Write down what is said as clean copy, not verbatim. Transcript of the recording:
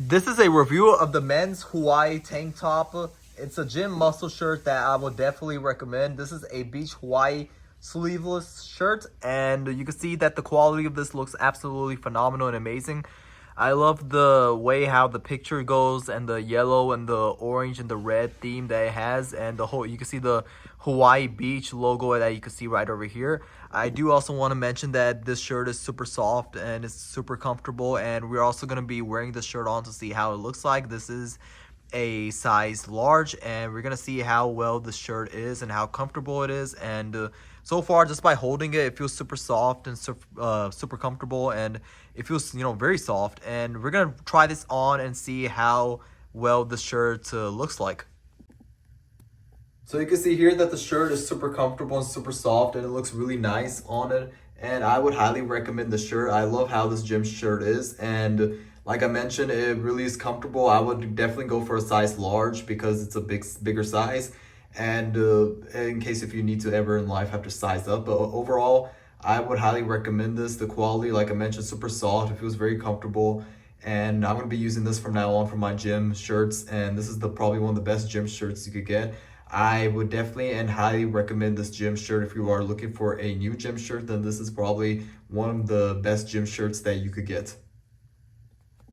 This is a review of the men's Hawaii tank top. It's a gym muscle shirt that I would definitely recommend. This is a beach Hawaii sleeveless shirt, and you can see that the quality of this looks absolutely phenomenal and amazing. I love the way how the picture goes and the yellow and the orange and the red theme that it has, and the whole, you can see the Hawaii Beach logo that you can see right over here. I do also want to mention that this shirt is super soft and it's super comfortable, and we're also going to be wearing this shirt on to see how it looks like. This is a size large, and we're gonna see how well the shirt is and how comfortable it is. And so far, just by holding it, it feels super soft and super comfortable, and it feels, very soft. And we're gonna try this on and see how well the shirt looks like. So you can see here that the shirt is super comfortable and super soft, and it looks really nice on it. And I would highly recommend the shirt. I love how this gym shirt is, and like I mentioned, it really is comfortable. I would definitely go for a size large because it's a bigger size. And in case if you need to ever in life have to size up, but overall, I would highly recommend this. The quality, like I mentioned, super soft. It feels very comfortable. And I'm gonna be using this from now on for my gym shirts. And this is probably one of the best gym shirts you could get. I would definitely and highly recommend this gym shirt. If you are looking for a new gym shirt, then this is probably one of the best gym shirts that you could get.